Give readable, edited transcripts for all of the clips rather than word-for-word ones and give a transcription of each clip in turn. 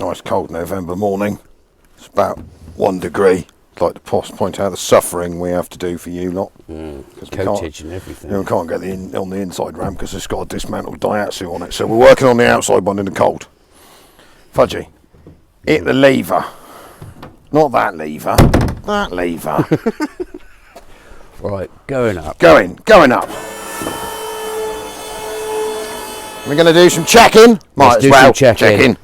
Nice cold November morning. It's about 1 degree. I'd like to point out the suffering we have to do for you lot. Coatage and everything. We can't get on the inside ramp because it's got a dismantled Daihatsu on it. So we're working on the outside one in the cold. Fudgy, hit the lever. Not that lever. That lever. Right, going up. Going up. We're going to do some checking. Let's do some checking.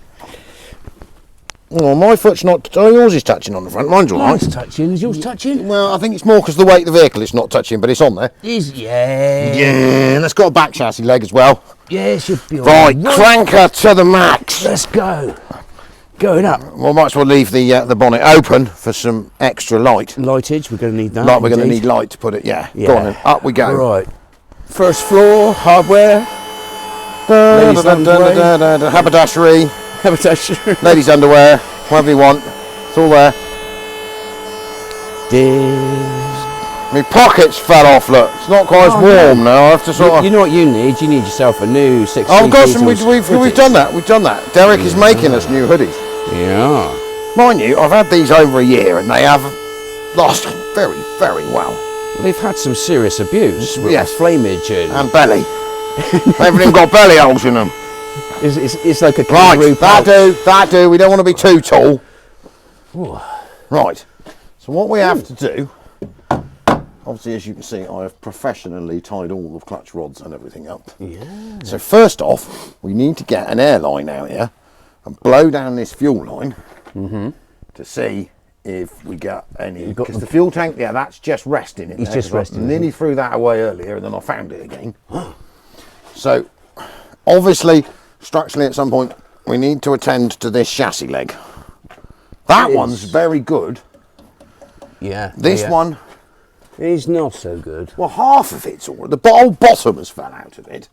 Oh, my foot's not. Oh, yours is touching on the front. Mine's all right. Mine's touching. Is yours touching? Well, I think it's more because the weight of the vehicle. It's not touching, but it's on there. Yeah. Yeah, and it's got a back chassis leg as well. Yeah, it should be all right. Cranker to the max. Let's go. Going up. We might as well leave the bonnet open for some extra light. Lightage, we're going to need that. We're going to need light to put it. Yeah. Go on then. Up we go. Right. First floor, hardware. Haberdashery. Haberdashery. Ladies' underwear. Whatever you want. It's all there. My pockets fell off, look. It's not quite as warm now. I have to sort of... You know what you need? You need yourself a new 6 I've got some... We've done that. We've done that. Derek is making us new hoodies. Yeah. Mind you, I've had these over a year and they have lasted very, very well. They've had some serious abuse. Yes. Flamage and belly. Everything got belly holes in them. It's like a kangaroo pouch. That do. We don't want to be too tall. Ooh. Right. So what we have to do, obviously, as you can see, I have professionally tied all the clutch rods and everything up. Yeah. So first off, we need to get an air line out here and blow down this fuel line to see if we get any. Because the fuel tank, that's just resting in there. It's just resting. I nearly threw that away earlier and then I found it again. So, obviously, structurally at some point, we need to attend to this chassis leg. That one's very good. Yeah. This one is not so good. Well, half of it's all right. The whole bottom has fell out of it.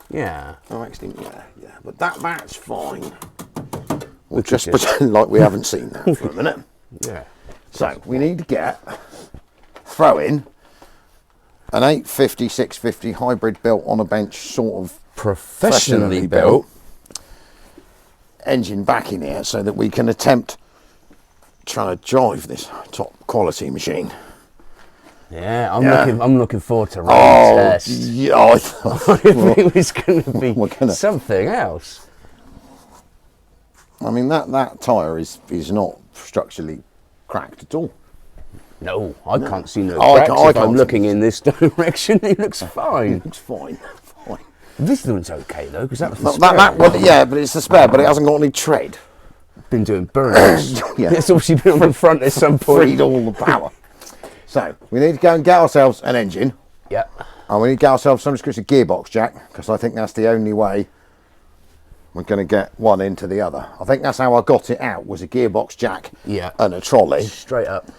Yeah. Oh, actually, yeah. But that's fine. We'll just pretend like we haven't seen that for a minute. Yeah. So, we need to throw in an 850, 650 hybrid built on a bench, sort of professionally built engine back in here so that we can attempt trying to drive this top quality machine. Yeah, I'm looking forward to running the test. Yeah, I thought it was going to be something else. I mean that tyre is not structurally cracked at all. No, I can't see no cracks. If I'm looking in this direction, it looks fine. It looks fine. This one's okay though, because that was the spare. Yeah, but it's the spare, but it hasn't got any tread. Been doing burnouts. Yeah. It's obviously been on the front at some point. Freed all the power. So, we need to go and get ourselves an engine. Yeah. And we need to get ourselves some description of gearbox jack, because I think that's the only way we're going to get one into the other. I think that's how I got it out, was a gearbox jack and a trolley. Straight up.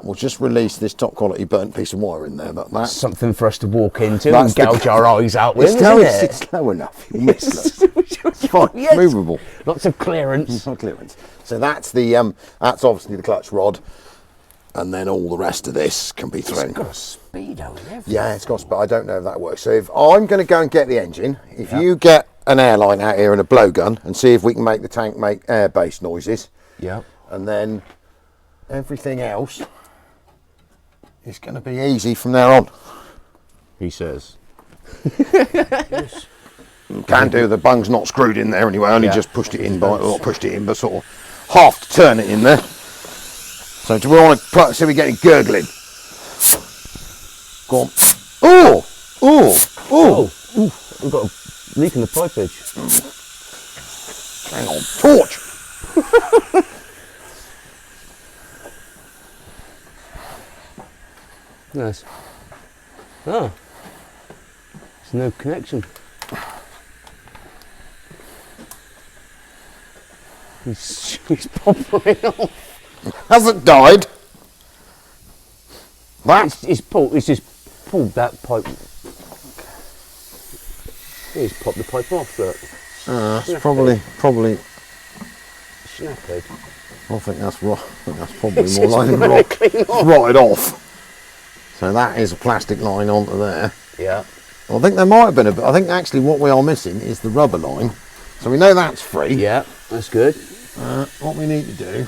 We'll just release this top quality burnt piece of wire in there. That's something for us to walk into and gouge our eyes out with, it's slow enough. It's fine. Yes. Movable. Lots of clearance. So that's that's obviously the clutch rod, and then all the rest of this can be thrown. It's got a speedo and everything. Yeah, it's got. But I don't know if that works. So if I'm going to go and get the engine, if you get an airline out here and a blowgun, and see if we can make the tank make air-based noises. Yeah. And then everything else is going to be easy from there on. He says. Yes. Can do. The bung's not screwed in there anyway. I only just pushed it in but sort of half to turn it in there. So do we want to see if we get any gurgling? Go on. Oh! We've got a leak in the pipe edge. Hang on. Torch! Nice. Oh. There's no connection. He's popping off. Hasn't died. It's just pulled that pipe. He's popped the pipe off, look. It's probably Snapped. I think that's right. I think that's probably more likely rotted off. So that is a plastic line onto there. Yeah. Well, I think there might have been I think actually what we are missing is the rubber line. So we know that's free. Yeah, that's good. What we need to do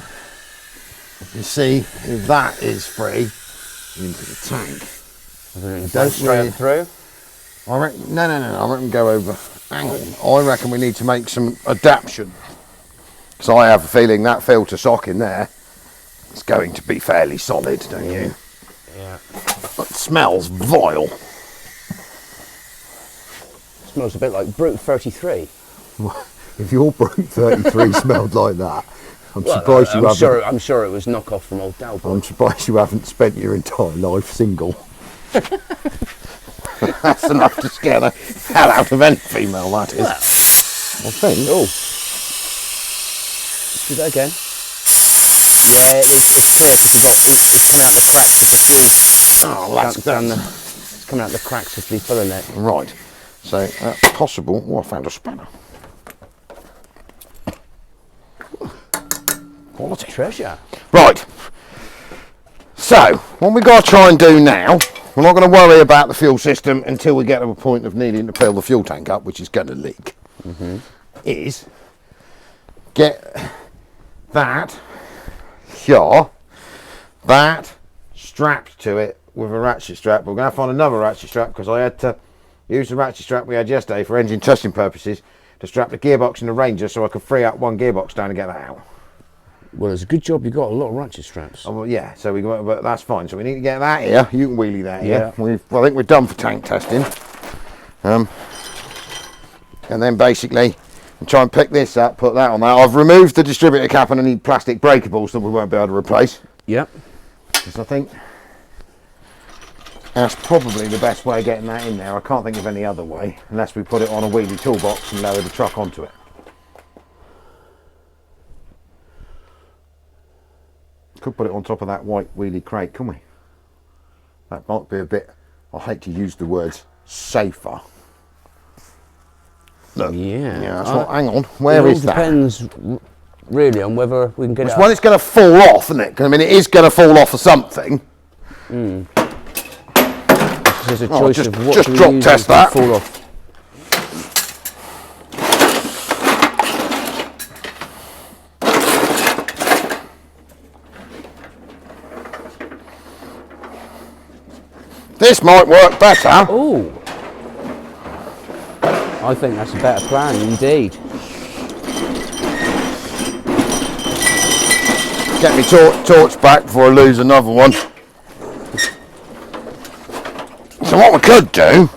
is see if that is free into the tank. Don't straight through? I reckon, no, I reckon go over. Hang on. I reckon we need to make some adaptation. Because I have a feeling that filter sock in there is going to be fairly solid, don't you? Yeah. It smells vile. Smells a bit like Brute 33. If your Brute 33 smelled like that, I'm surprised you haven't. I'm sure it was knockoff from old Dalbrook. I'm surprised you haven't spent your entire life single. That's enough to scare the hell out of any female, that is. I think. Oh. Do that again. Yeah, it's clear because it's coming out the cracks of the fuel. Oh, that's it's coming out the cracks of the filler net. Right. So that's possible. Oh, I found a spanner. Quality. Treasure. Right. So, what we've got to try and do now, we're not going to worry about the fuel system until we get to a point of needing to fill the fuel tank up, which is going to leak, is get that here, that strapped to it with a ratchet strap. We're going to find another ratchet strap because I had to use the ratchet strap we had yesterday for engine testing purposes to strap the gearbox in the Ranger so I could free up one gearbox down and get that out. Well, it's a good job you got a lot of ratchet straps. Oh, well, yeah, so but that's fine. So we need to get that here. You can wheelie that here. Yeah. I think we're done for tank testing. And then basically try and pick this up, put that on there. I've removed the distributor cap and any plastic breakables that we won't be able to replace. Yep. Because I think that's probably the best way of getting that in there. I can't think of any other way, unless we put it on a wheelie toolbox and lower the truck onto it. Could put it on top of that white wheelie crate, couldn't we? That might be a bit, I hate to use the words, safer. Look, Yeah. that's what, hang on, where is that? It depends really on whether we can get it Well, it's going to fall off, isn't it? I mean, it is going to fall off of something. There's a choice of what just drop test that. Fall off. This might work better. Oh, I think that's a better plan indeed. Get me torch back before I lose another one. So what we could do,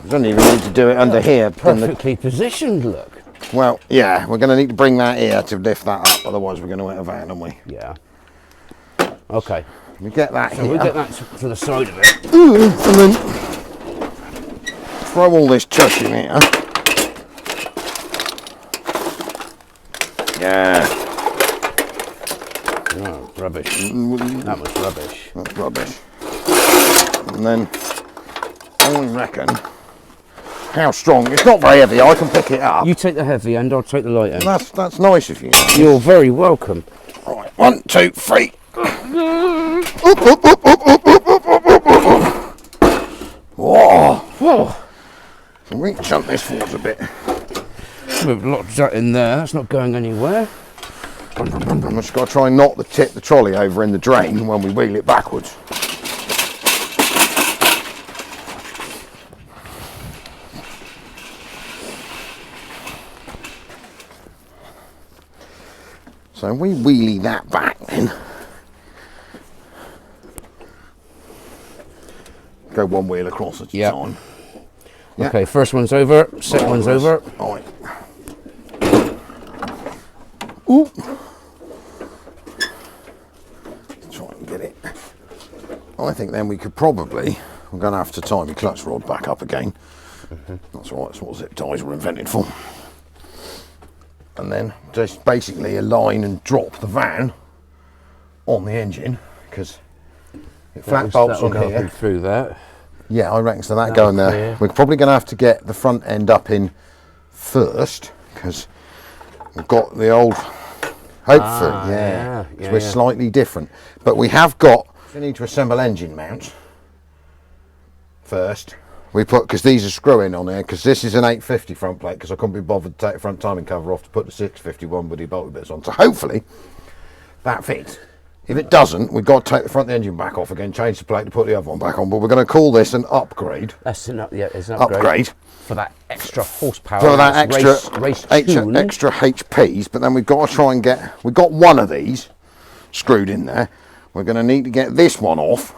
we don't even need to do it under here. Perfectly positioned, look. Well, yeah, we're going to need to bring that here to lift that up, otherwise we're going to hit a van, aren't we? Yeah. Okay. We get that So here. we'll get that to the side of it. And then throw all this tush in here. Yeah. Oh, rubbish. That was rubbish. That's rubbish. And then I reckon, how strong? It's not very heavy. I can pick it up. You take the heavy end, I'll take the light end. That's nice of you. You're very welcome. Right, 1, 2, 3. Whoa. Can we jump this forward a bit? We've locked that in there. That's not going anywhere. I'm just got to try and not tip the trolley over in the drain when we wheel it backwards. So we wheelie that back then. Go one wheel across at a time. Yeah. Okay, first one's over, second one's over. All right. Ooh. Try and get it. I think then we could probably, we're going to have to tie my clutch rod back up again. That's all right, that's what zip ties were invented for. And then just basically align and drop the van on the engine, because it flat bolts on here. Through that. Yeah, I reckon so. That going there. Clear. We're probably going to have to get the front end up in first, because we've got the old. Hopefully, yeah. We're slightly different, but we have got. We need to assemble engine mounts first. we put, because these are screwing on here, because this is an 850 front plate, because I couldn't be bothered to take the front timing cover off to put the 651 with the bolted bits on. So hopefully that fits. If it doesn't, we've got to take the front of the engine back off again, change the plate to put the other one back on. But we're going to call this an upgrade. That's an it's an upgrade. For that extra horsepower. For that extra race extra HPs. But then we've got to try and get, we've got one of these screwed in there. We're going to need to get this one off.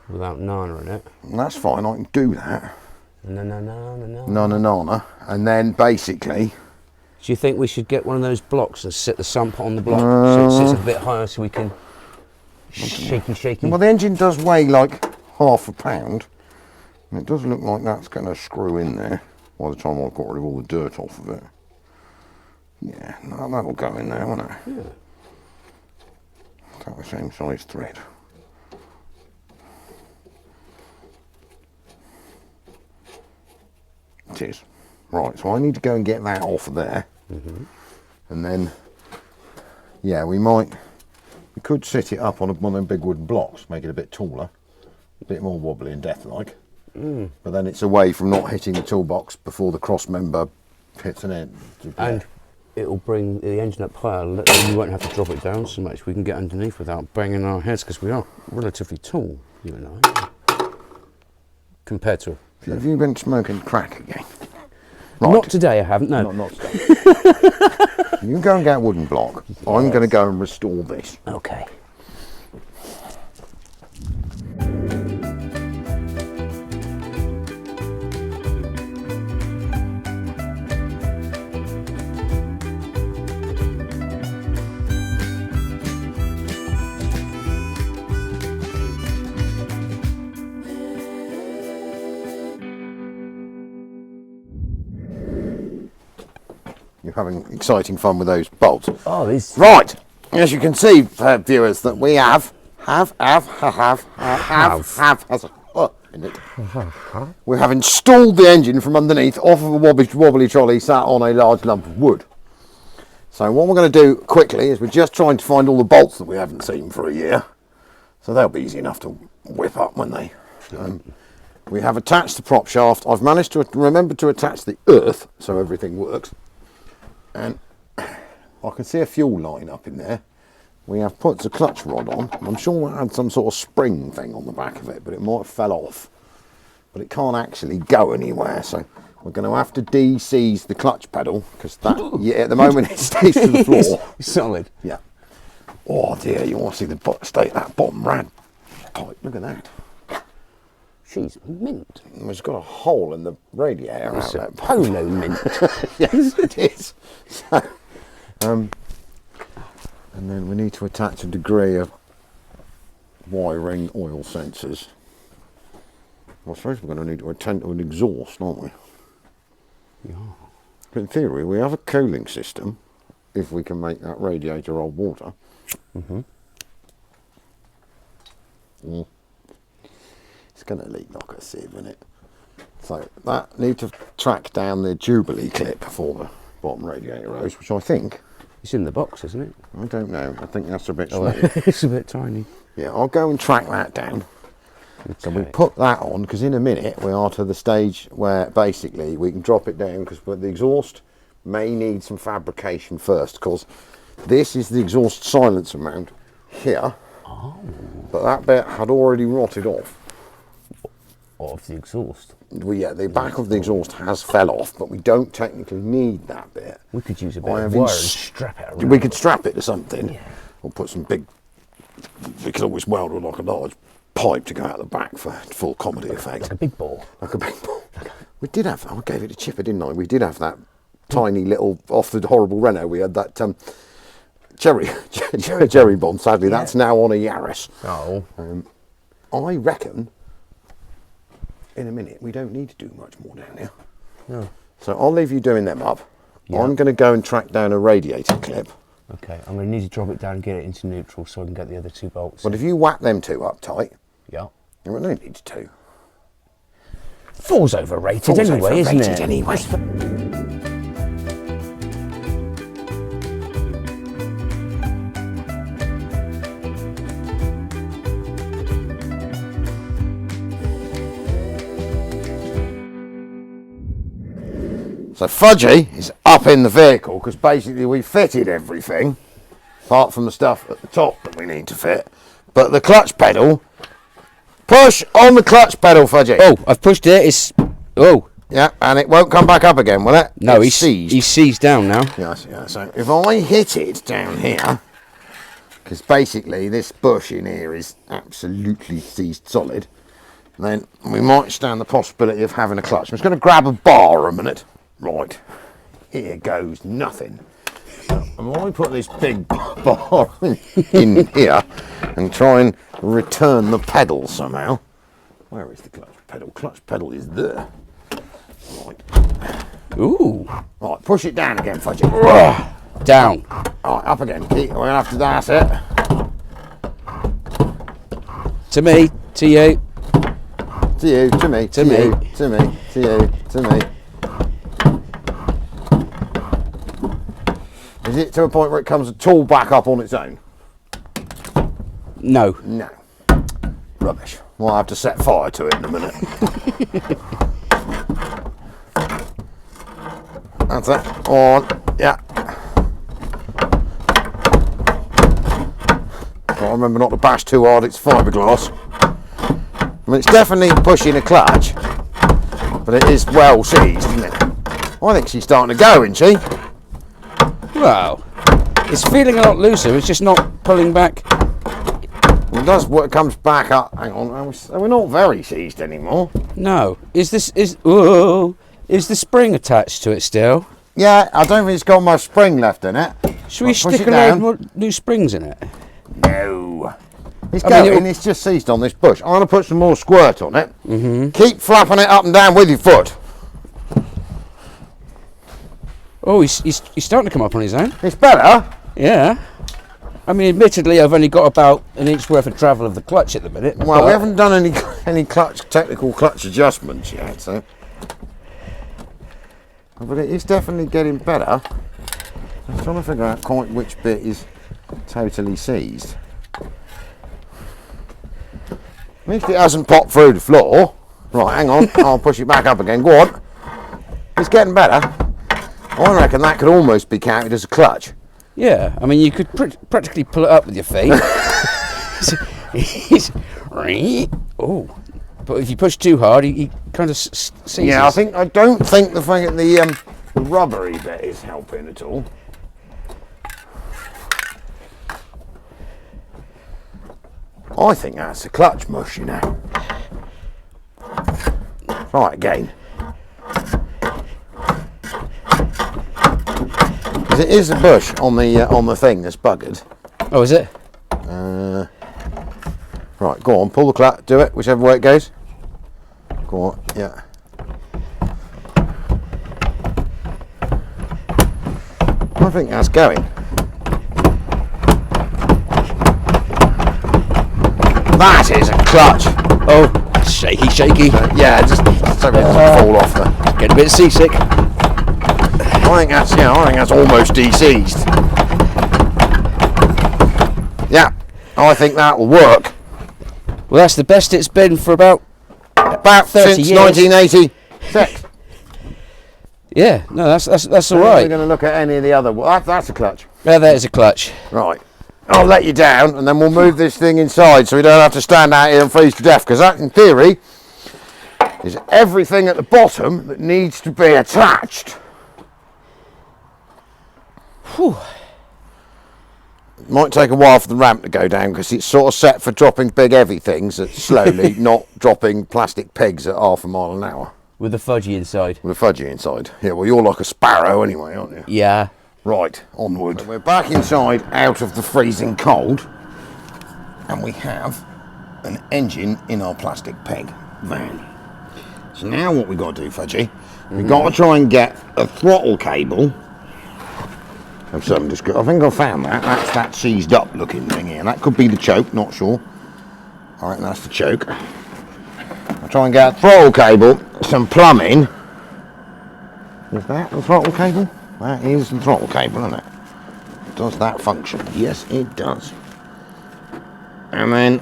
Without Nana in it. And that's fine, I can do that. No. And then basically... Do you think we should get one of those blocks and sit the sump on the block so it sits a bit higher so we can shaky? Well, the engine does weigh like half a pound. And it does look like that's going to screw in there by the time I've got rid of all the dirt off of it. Yeah, that'll go in there, won't it? Yeah. Take the same size thread. It is. Right, so I need to go and get that off of there. And then, yeah, we could sit it up on one of them big wooden blocks, make it a bit taller, a bit more wobbly and death-like. But then it's away from not hitting the toolbox before the cross member hits an end. And it'll bring the engine up higher, you won't have to drop it down so much. We can get underneath without banging our heads, because we are relatively tall, you and I, compared to... Have you been smoking crack again? Right. Not today, I haven't, no. Not today. You can go and get a wooden block. Yes. I'm going to go and restore this. Okay. You're having exciting fun with those bolts. Oh, these... Right, as you can see, viewers, that we have we have installed the engine from underneath off of a wobbly trolley sat on a large lump of wood. So what we're going to do quickly is we're just trying to find all the bolts that we haven't seen for a year. So they'll be easy enough to whip up, won't they? We have attached the prop shaft. I've managed to remember to attach the earth so everything works. And I can see a fuel line up in there. We have put the clutch rod on. I'm sure it had some sort of spring thing on the back of it, but it might have fell off. But it can't actually go anywhere, so we're going to have to de-seize the clutch pedal, because that, yeah, at the moment it stays to the floor. Solid. Yeah. Oh dear, you want to see the state of that bottom rad pipe. Look at that. She's mint. It's got a hole in the radiator outlet. Polo mint. Yes, it is. So, and then we need to attach a degree of wiring oil sensors. Well, I suppose we're going to need to attend to an exhaust, aren't we? Yeah. But in theory, we have a cooling system if we can make that radiator hold water. It's going to leak like a sieve, isn't it? So that need to track down the Jubilee clip for the bottom radiator hose, which I think... It's in the box, isn't it? I don't know. I think that's a bit small. It's a bit tiny. Yeah, I'll go and track that down. Okay. So we put that on, because in a minute we are to the stage where basically we can drop it down, because the exhaust may need some fabrication first, because this is the exhaust silencer mount here. Oh. But that bit had already rotted off. Of the exhaust? Well, yeah, the back of the exhaust has fell off, but we don't technically need that bit. We could use a bit of wire and strap it around. We could strap it to something, or put some big... We could always weld with like a large pipe to go out the back for full comedy effect. Like a big ball. Like a big ball. We did have... I gave it a chipper, didn't I? We did have that tiny little... Off the horrible Renault, we had that... Cherry bomb. Sadly, that's now on a Yaris. Oh. I reckon... in a minute, we don't need to do much more down here. No. So I'll leave you doing them up. Yeah. I'm going to go and track down a radiator clip. Okay, I'm going to need to drop it down and get it into neutral so I can get the other two bolts. But if you whack them two up tight, yeah, we don't need two. Four's overrated anyway, isn't it? Anyway. So Fudgy is up in the vehicle because basically we fitted everything, apart from the stuff at the top that we need to fit. But the clutch pedal, push on the clutch pedal, Fudgy. Oh, I've pushed it. It's Yeah, and it won't come back up again, will it? no, It's seized. He's seized down now. Yes, yeah. So if I hit it down here, because basically this bush in here is absolutely seized solid, then we might stand the possibility of having a clutch. I'm just going to grab a bar a minute. Right, here goes nothing. And when we put this big bar in here and try and return the pedal somehow. Where is the clutch pedal? Clutch pedal is there. Right. Ooh. Right, push it down again, Fudgy. Down. Right, up again. We're going to have to, that's it. To me, to you. To you, to me, To to me. you, to me, to you, to me. Is it to a point where it comes at all back up on its own? No. No. Rubbish. Well, I'll have to set fire to it in a minute. That's it. On. Yeah. Got to remember not to bash too hard, it's fiberglass. I mean, it's definitely pushing a clutch, but it is well seized, isn't it? I think she's starting to go, isn't she? Well, it's feeling a lot looser. It's just not pulling back. It does. What comes back up. Hang on, we're not very seized anymore. No. Is the spring attached to it still? Yeah, I don't think it's got much spring left in it. Should we Right, push stick it a load down. more new springs in it? No. It's I mean, going. It's just seized on this bush. I'm going to put some more squirt on it. Mm-hmm. Keep flapping it up and down with your foot. Oh, he's starting to come up on his own. It's better. Yeah. I mean, admittedly, I've only got about an inch worth of travel of the clutch at the minute. Well, but we haven't done any technical clutch adjustments yet, so. But it is definitely getting better. I'm trying to figure out quite which bit is totally seized. At least it hasn't popped through the floor. Right, hang on. I'll push it back up again. Go on. It's getting better. I reckon that could almost be counted as a clutch. Yeah, I mean, you could practically pull it up with your feet. Oh, but if you push too hard, he kind of seizes. Yeah, I don't think the rubbery bit is helping at all. I think that's a clutch mush, you know. Right, again. Because it is a bush on the thing that's buggered. Oh, is it? Right, go on, pull the clutch, do it, whichever way it goes. Go on, yeah. I think that's going. That is a clutch. Oh, shaky, shaky. Yeah, just so it doesn't fall off there. Get a bit seasick. I think that's almost de-seized. Yeah, I think that will work. Well, that's the best it's been for about 30 since years. 1986. Yeah, no, that's all We're right. going to look at any of the other. Well, that's a clutch. Yeah, there's a clutch. Right. I'll let you down, and then we'll move this thing inside, so we don't have to stand out here and freeze to death. Because that, in theory, is everything at the bottom that needs to be attached. Whew. It might take a while for the ramp to go down because it's sort of set for dropping big heavy things at slowly, not dropping plastic pegs at half a mile an hour. With the fudgy inside. With a fudgy inside. Yeah, well, you're like a sparrow anyway, aren't you? Yeah. Right, onward. So we're back inside, out of the freezing cold, and we have an engine in our plastic peg van. So now what we've got to do, Fudgy, we've got to try and get a throttle cable. I think I found that. That's that seized up looking thing here. That could be the choke, not sure. All right, that's the choke. I'll try and get a throttle cable, some plumbing. Is that the throttle cable? That is the throttle cable, isn't it? Does that function? Yes, it does. And then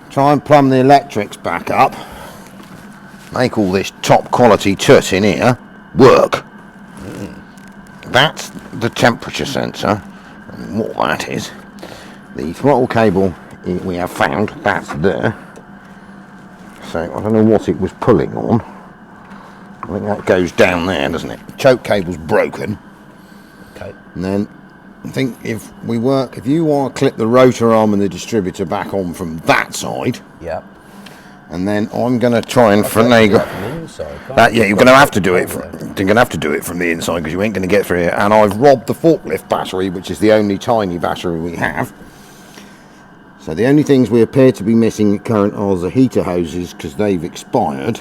try and plumb the electrics back up. Make all this top quality tut in here. work. That's the temperature sensor, and what that is. The throttle cable we have found, that's there. So I don't know what it was pulling on. I think that goes down there, doesn't it? The choke cable's broken. Okay. And then I think if you want to clip the rotor arm and the distributor back on from that side. Yep. And then I'm going to try and finagle that. Yeah, you're going to have to do it. You're going to have to do it from the inside because you ain't going to get through it. And I've robbed the forklift battery, which is the only tiny battery we have. So the only things we appear to be missing at current are the heater hoses because they've expired.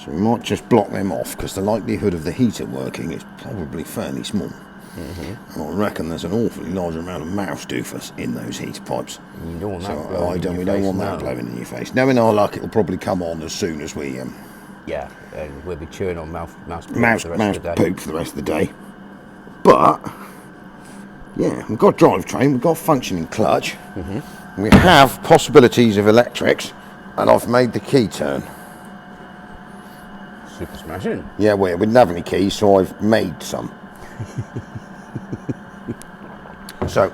So we might just block them off because the likelihood of the heater working is probably fairly small. And I reckon there's an awfully large amount of mouse doofus in those heater pipes. You don't want that we don't want that blowing in your face. Knowing our luck, it'll probably come on as soon as we yeah, and we'll be chewing on mouse poop for the rest of the day. But yeah, we've got drivetrain, we've got functioning clutch, we have possibilities of electrics, and I've made the key turn. Super smashing. Yeah, we didn't have any keys, so I've made some. So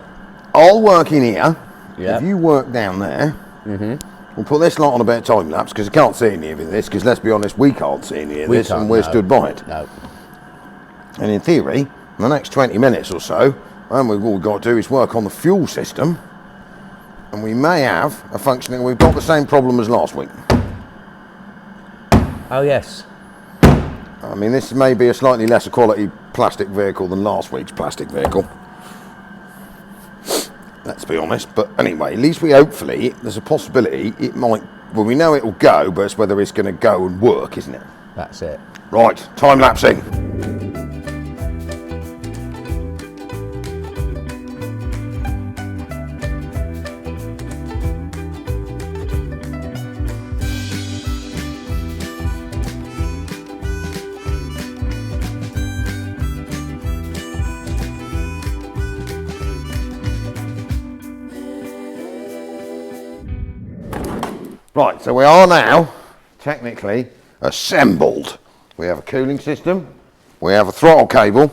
I'll work in here. If you work down there, we'll put this light on a bit of time lapse because I can't see any of this. Because let's be honest, we can't see any of this, and we're stood by it. No. And in theory, in the next 20 minutes or so, all we've got to do is work on the fuel system, and we may have a functioning. We've got the same problem as last week. Oh yes. I mean, this may be a slightly lesser quality plastic vehicle than last week's plastic vehicle. Let's be honest. But anyway, at least hopefully, there's a possibility it might, well, we know it'll go, but it's whether it's going to go and work, isn't it? That's it. Right, time lapsing. Right, so we are now technically assembled. We have a cooling system, we have a throttle cable,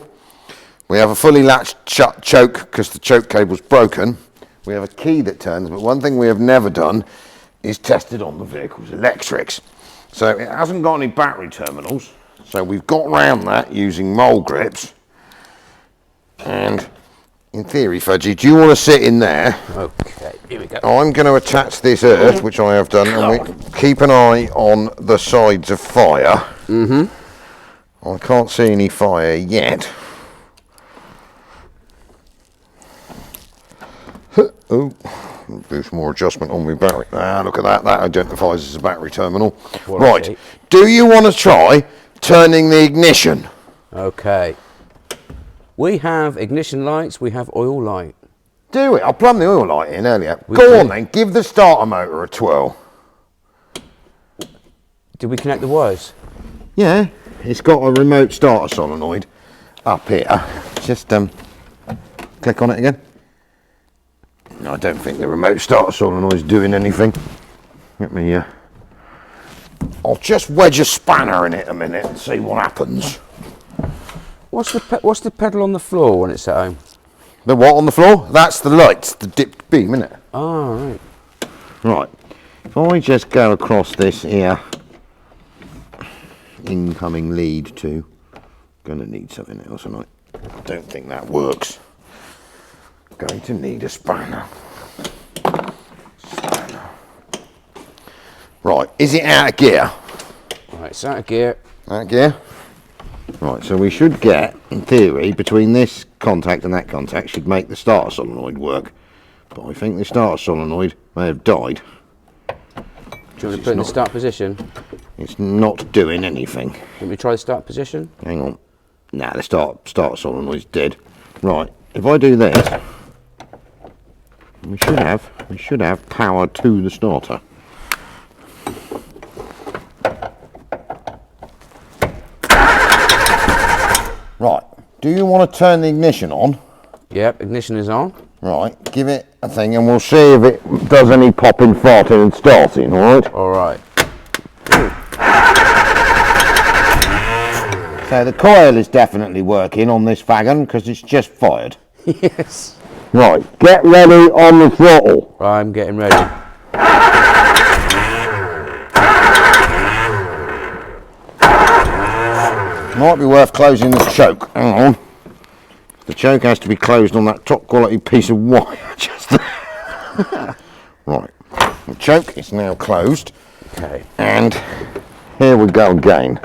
we have a fully latched shut choke because the choke cable's broken, we have a key that turns, but one thing we have never done is tested on the vehicle's electrics. So it hasn't got any battery terminals, so we've got round that using mole grips. And in theory, Fudgy, do you want to sit in there? Okay, here we go. I'm going to attach this earth, which I have done, and we keep an eye on the sides of fire. I can't see any fire yet. Oh, do some more adjustment on my battery. Ah, look at that. That identifies as a battery terminal. Right. Do you want to try turning the ignition? Okay. We have ignition lights, we have oil light. Do it. I plumbed the oil light in earlier. Go on then, give the starter motor a twirl. Did we connect the wires? Yeah, it's got a remote starter solenoid up here. Just click on it again. No, I don't think the remote starter solenoid's doing anything. Let me, I'll just wedge a spanner in it a minute and see what happens. What's the pedal on the floor when it's at home? The what on the floor? That's the lights, the dipped beam, isn't it? Oh, right. Right. If I just go across this here, incoming lead to, gonna need something else, and I don't think that works. Going to need a spanner. Right, is it out of gear? Right, it's out of gear. Out of gear? Right, so we should get, in theory, between this contact and that contact, should make the starter solenoid work. But I think the starter solenoid may have died. Do you want to put it in the start position? It's not doing anything. Let me try the start position. Hang on. Nah, the starter solenoid's dead. Right, if I do this, we should have power to the starter. Right, do you want to turn the ignition on? Yep, ignition is on. Right, give it a thing and we'll see if it does any popping, farting and starting, alright? Alright. So the coil is definitely working on this wagon because it's just fired. Yes. Right, get ready on the throttle. I'm getting ready. Might be worth closing the choke. Hang on. The choke has to be closed on that top quality piece of wire. Just there. Right. The choke is now closed. Okay. And here we go again.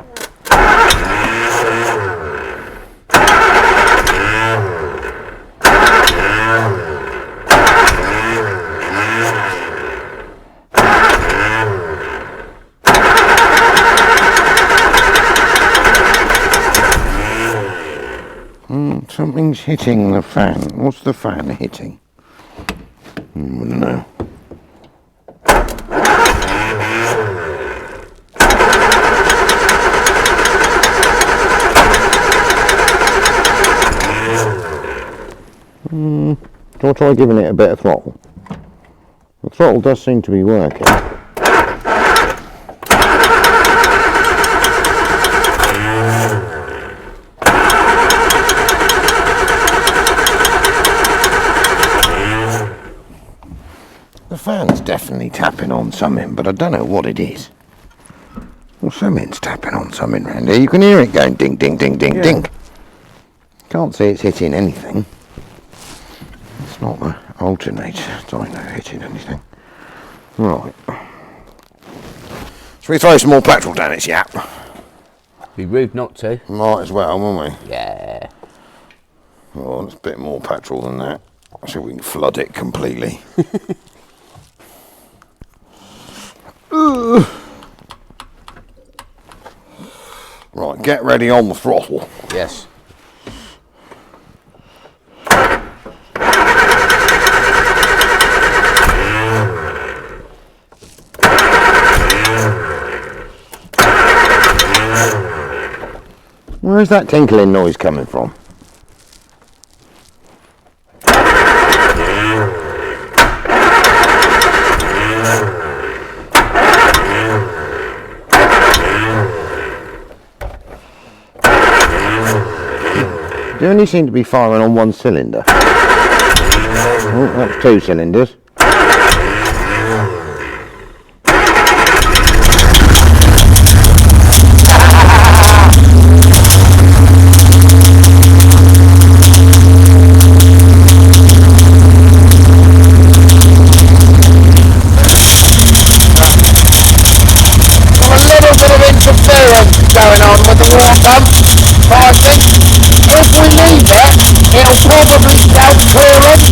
Something's hitting the fan. What's the fan hitting? I don't know. Shall I try giving it a bit of throttle? The throttle does seem to be working. The fan's definitely tapping on something, but I don't know what it is. Well, something's tapping on something round here. You can hear it going ding, ding, ding, ding, ding. Can't see it's hitting anything. It's not the alternator dyno hitting anything. Right. Shall we throw some more petrol down its yap? Be rude not to. Might as well, won't we? Yeah. Oh, there's a bit more petrol than that. So we can flood it completely. Right, get ready on the throttle. Yes. Where's that tinkling noise coming from? They only seem to be firing on one cylinder. Oh, that's two cylinders. Going on with the water pump, but I think if we leave it, it'll probably self coolant.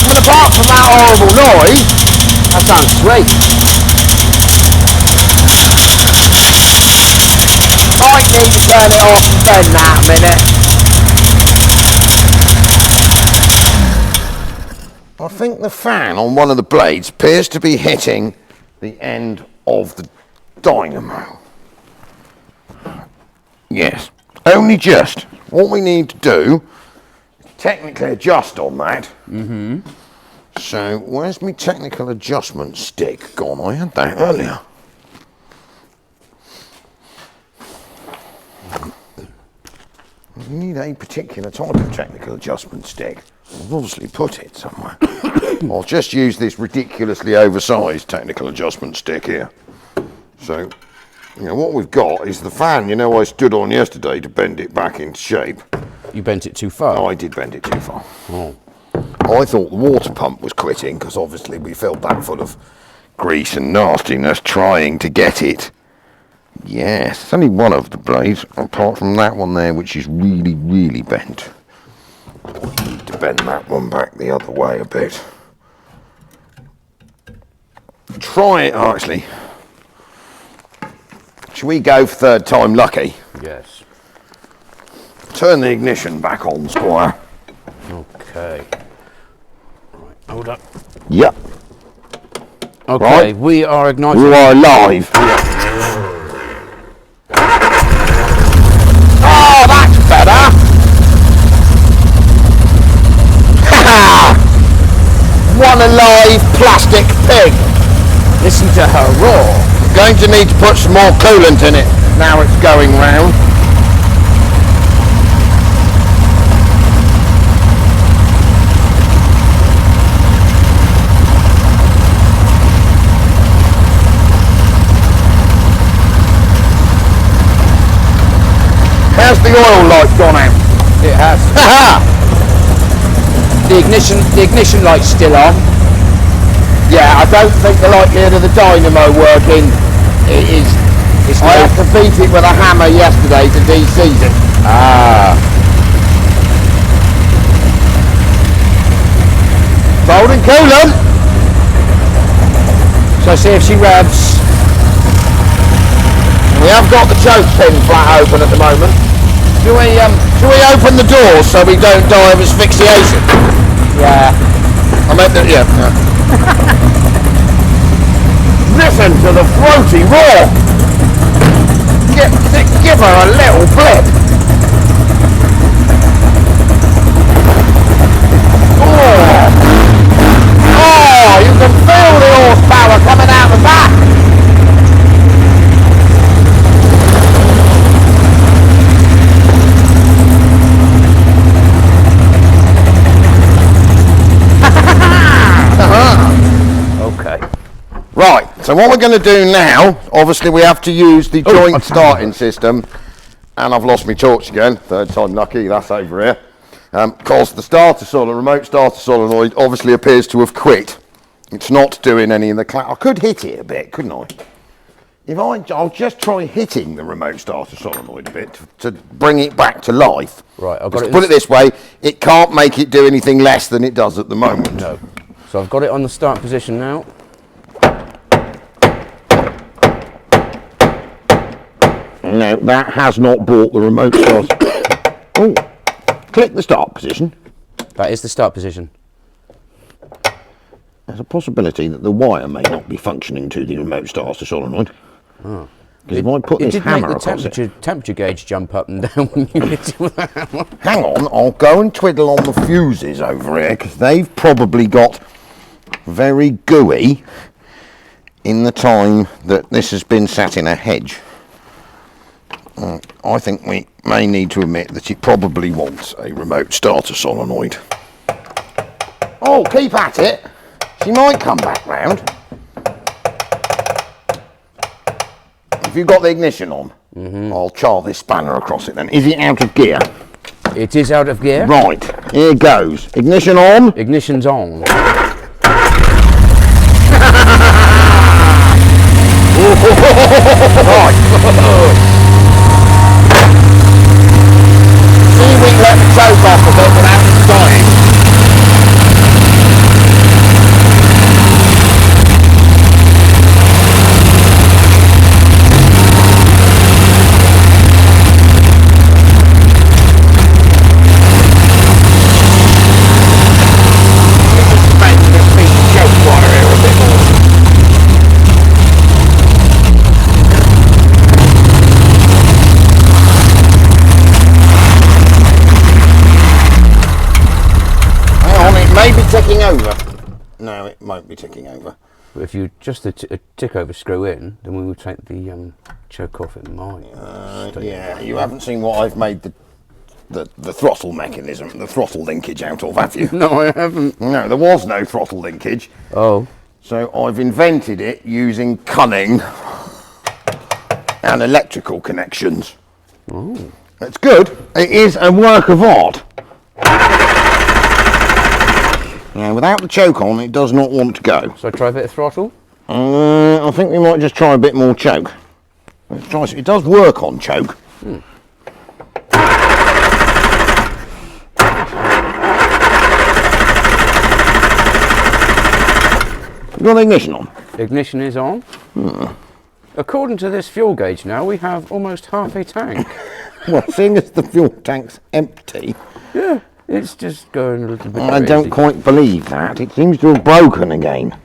But apart from that horrible noise, That sounds sweet. might need to turn it off and bend that a minute. I think the fan on one of the blades appears to be hitting the end of the dynamo. Yes, only just. What we need to do is technically adjust on that. So where's my technical adjustment stick gone? I had that earlier. You need a particular type of technical adjustment stick. I've obviously put it somewhere. I'll just use this ridiculously oversized technical adjustment stick here. So, you know, what we've got is the fan, you know, I stood on yesterday to bend it back into shape. You bent it too far? Oh, I did bend it too far. Oh. I thought the water pump was quitting because obviously we filled that full of grease and nastiness trying to get it. Yes, it's only one of the blades, apart from that one there, which is really, really bent. I need to bend that one back the other way a bit. Try it, actually. Shall we go for third time lucky? Yes. Turn the ignition back on, Squire. Okay. Right, hold up. Yep. Okay, Right. we are igniting. You are live. Oh, that's better. One alive plastic pig. Listen to her roar. Going to need to put some more coolant in it now it's going round. How's the oil light gone out? It has. the ignition light's still on. Yeah, I don't think the likelihood of the dynamo working is. I had to beat it with a hammer yesterday to de-seize it. Ah. Holding coolant. So see if she revs. We have got the choke pin flat open at the moment. Shall we open the doors so we don't die of asphyxiation? Yeah. I meant that, yeah. Listen to the throaty roar. Give her a little blip. Oh, you can feel the horsepower coming out the back. Right, so what we're going to do now, obviously we have to use the joint starting system, and I've lost my torch again, third time lucky, that's over here, because the starter solenoid, remote starter solenoid obviously appears to have quit. It's not doing any of the I could hit it a bit, couldn't I? I'll just try hitting the remote starter solenoid a bit to bring it back to life. Right, I've got it. Put it this way, it can't make it do anything less than it does at the moment. No. So I've got it on the start position now. No, that has not brought the remote start. Oh, click the start position. That is the start position. There's a possibility that the wire may not be functioning to the remote starter solenoid. Oh. Because if I put this hammer across it, temperature gauge jump up and down when you hit it with a hammer. Hang on, I'll go and twiddle on the fuses over here because they've probably got very gooey in the time that this has been sat in a hedge. I think we may need to admit that it probably wants a remote starter solenoid. Oh, keep at it. She might come back round. If you've got the ignition on, I'll char this spanner across it then. Is it out of gear? It is out of gear. Right, here goes. Ignition on. Ignition's on. Right. See if we can let the choke off a bit without it dying. Ticking over. No, it won't be ticking over. But if you just a tick over screw in, then we will take the choke off. It might. Yeah, you haven't seen what I've made the throttle mechanism, the throttle linkage out of, have you? No, I haven't. No, there was no throttle linkage. Oh. So I've invented it using cunning and electrical connections. Oh. It's good. It is a work of art. Now, without the choke on, it does not want to go. So try a bit of throttle? I think we might just try a bit more choke. Let's try. It does work on choke. You got the ignition on? Ignition is on. According to this fuel gauge now, we have almost half a tank. Well, seeing as the fuel tank's empty... Yeah. It's just going a little bit I crazy. don't quite believe that. It seems to have broken again.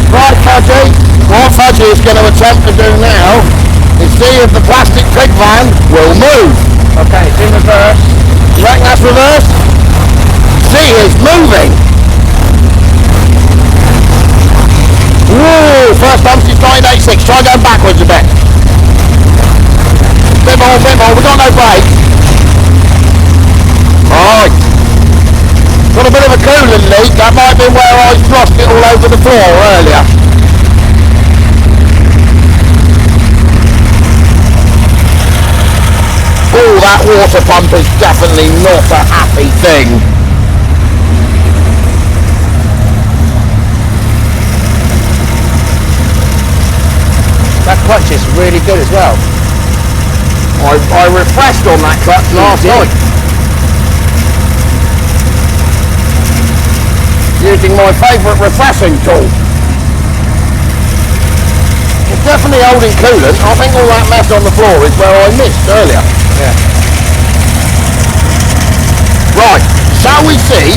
Right, Fudgy. What Fudgy is going to attempt to do now is see if the plastic pig van will move. Okay, it's in reverse. You reckon that's reverse? See, it's moving. Whoa, first bump since 1986. Try going backwards a bit. Bit more, we've got no brakes. Right. Got a bit of a coolant leak. That might be where I flushed it all over the floor earlier. Oh, that water pump is definitely not a happy thing. That clutch is really good as well. I refreshed on that clutch last night. Using my favourite refreshing tool. It's definitely holding coolant. I think all that mess on the floor is where I missed earlier. Yeah. Right, shall we see,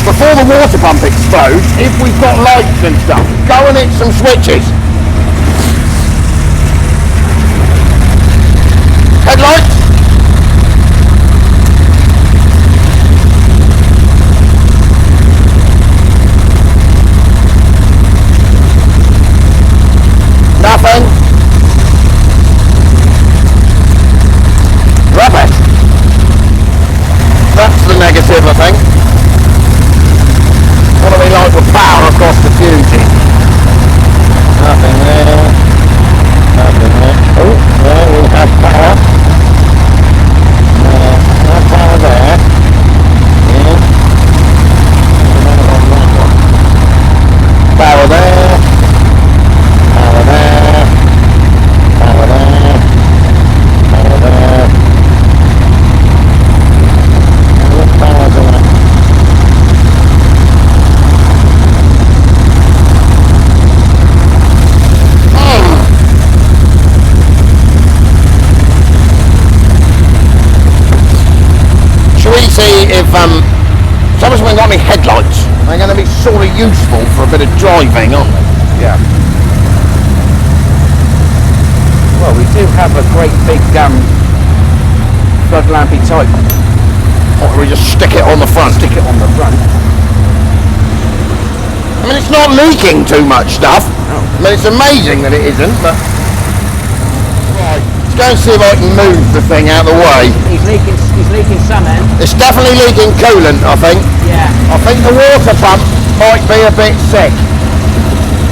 before the water pump explodes, if we've got lights and stuff? Go and hit some switches. Headlights? Nothing. Rubbish. That's the negative, I think. What do we like with power across the fuses? Nothing there. Nothing there. Oh, there we have power. No power there. Yeah. Power there. Power there. Power there. Power there. What power's on that? Shall we see if someone's got any headlights? They're going to be sort of useful for a bit of driving, aren't they? Yeah. Well, we do have a great big flood lampy type. Or do we just stick it on the front? Stick it on the front. I mean, it's not leaking too much stuff. No. I mean, it's amazing that it isn't, but... Right, let's go and see if I can move the thing out of the way. He's leaking some end. It's definitely leaking coolant, I think. Yeah. I think the water pump might be a bit sick.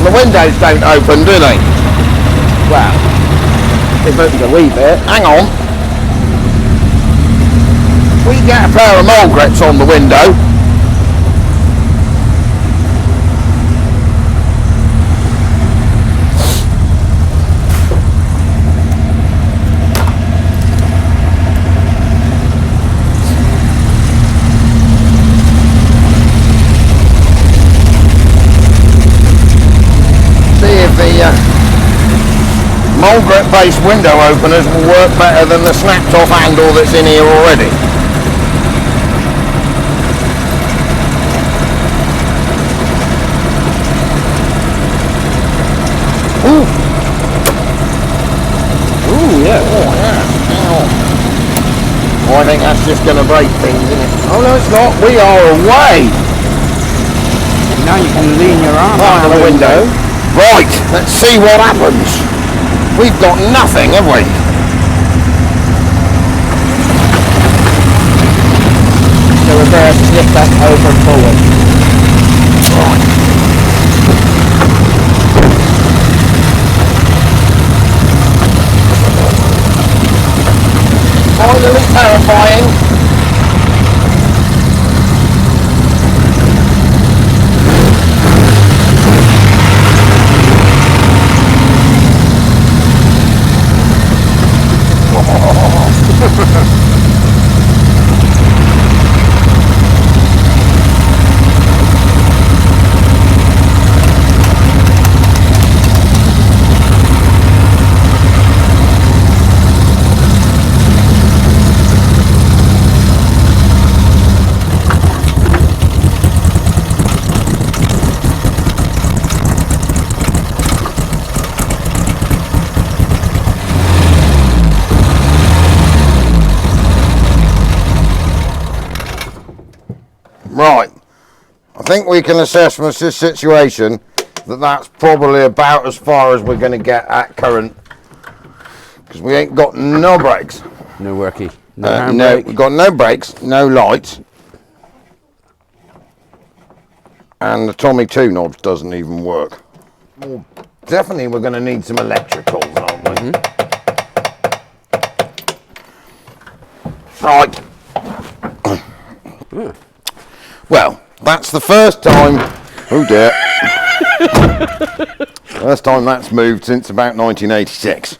The windows don't open, do they? Well, they've opened a wee bit. Hang on. We get a pair of mole grips on the window. Mole grip based window openers will work better than the snapped off handle that's in here already. Ooh. Ooh, yeah. Oh, yeah. Oh, I think that's just going to break things, isn't it? Oh, no, it's not. We are away. Now you can lean your arm out the window. Right, let's see what happens. We've got nothing, have we? So reverse, lift that over and forward. Right. Finally terrifying. think we can assess from this situation that that's probably about as far as we're going to get at current, because we ain't got no brakes. No worky. No, we've got no brakes, no lights, and the Tommy 2 knob doesn't even work. Well, definitely we're going to need some electricals, aren't we? Right. Well, that's the first time. Oh dear. First time that's moved since about 1986.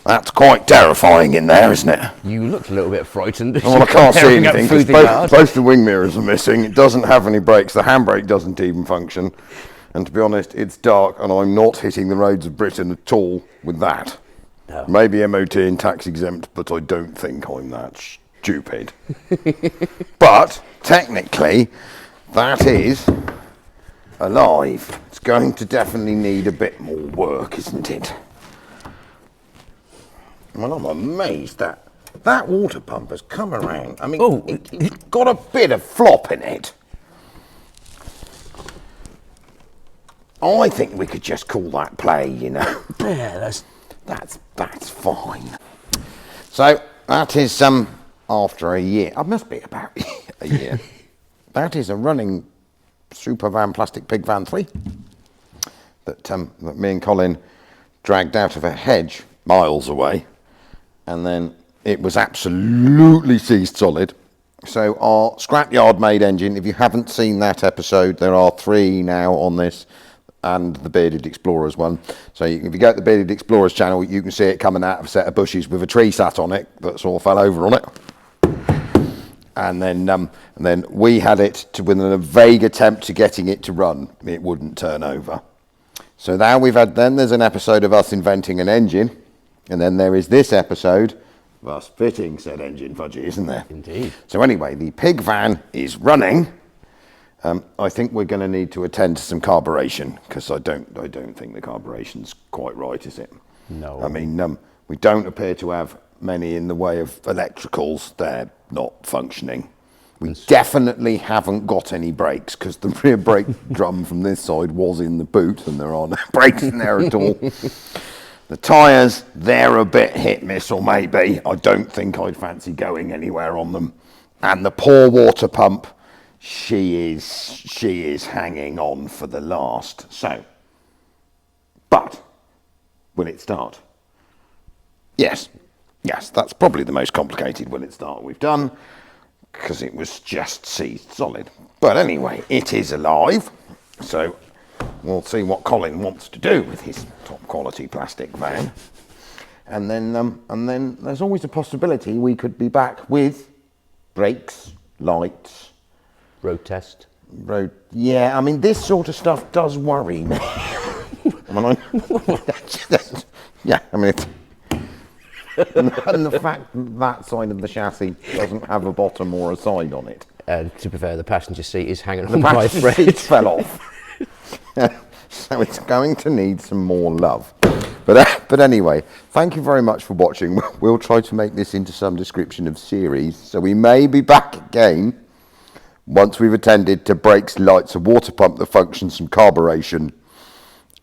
That's quite terrifying in there, isn't it? You looked a little bit frightened. Well, I can't see anything because both the wing mirrors are missing. It doesn't have any brakes. The handbrake doesn't even function. And to be honest, it's dark and I'm not hitting the roads of Britain at all with that. No. Maybe MOT and tax exempt, but I don't think I'm that stupid. But technically, that is alive. It's going to definitely need a bit more work, isn't it? Well, I'm amazed that that water pump has come around. I mean, it's got a bit of flop in it. I think we could just call that play, you know. Yeah, that's fine. So that is after a year. I must be about a year. That is a running Super Van Plastic Pig Van 3 that me and Colin dragged out of a hedge miles away, and then it was absolutely seized solid. So our scrapyard made engine, if you haven't seen that episode, there are 3 now on this, and the Bearded Explorers one. So if you go to the Bearded Explorers channel, you can see it coming out of a set of bushes with a tree sat on it that sort of fell over on it. And then we had it with a vague attempt to getting it to run. It wouldn't turn over. So now there's an episode of us inventing an engine, and then there is this episode of us fitting said engine, Fudgy, isn't there? Indeed. So anyway, the pig van is running. I think we're going to need to attend to some carburation, because I don't think the carburation's quite right, is it? No. I mean, we don't appear to have many in the way of electricals. They're not functioning. We definitely haven't got any brakes, because the rear brake drum from this side was in the boot and there are no brakes in there at all. The tyres, they're a bit hit miss, or maybe. I don't think I'd fancy going anywhere on them. And the poor water pump, she is hanging on for the last. So, but will it start? Yes, that's probably the most complicated will it start we've done, because it was just seized solid. But anyway, it is alive, so we'll see what Colin wants to do with his top quality plastic van. And then there's always a possibility we could be back with brakes, lights, Road test. Yeah, I mean, this sort of stuff does worry me. Yeah, I mean, and the fact that side of the chassis doesn't have a bottom or a side on it. To be fair, the passenger seat is hanging The on by a passenger thread. seat fell off. So it's going to need some more love. But anyway, thank you very much for watching. We'll try to make this into some description of series. So we may be back again once we've attended to brakes, lights, a water pump that functions, some carburation,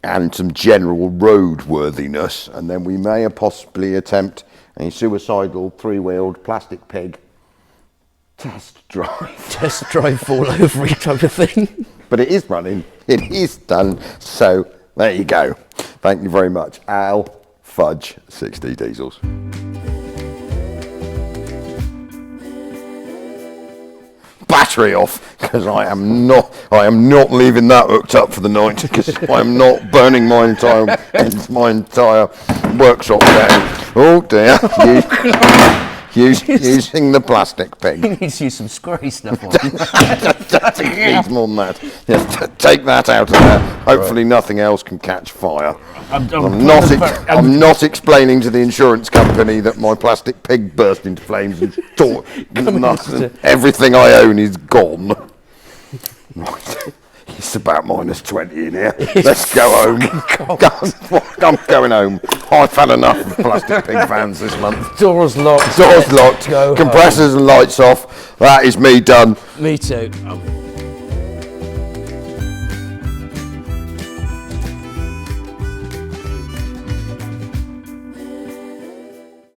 and some general roadworthiness. And then we may possibly attempt a suicidal 3-wheeled plastic pig test drive. Test drive fall over type of thing. But it is running, it is done, so there you go. Thank you very much. Al Fudge 6D Diesels. Battery off, because I am not leaving that hooked up for the night, because I am not burning my entire workshop down. Oh dear. Using the plastic pig. You need to use some scurry stuff on. It needs more than that. Yes, take that out of there. Hopefully nothing else can catch fire. I'm not explaining to the insurance company that my plastic pig burst into flames and everything I own is gone. Right. It's about -20 in here. Let's go home. I'm going home. I've had enough of plastic pig vans this month. Doors locked. Doors locked. Compressors and lights off. That is me done. Me too.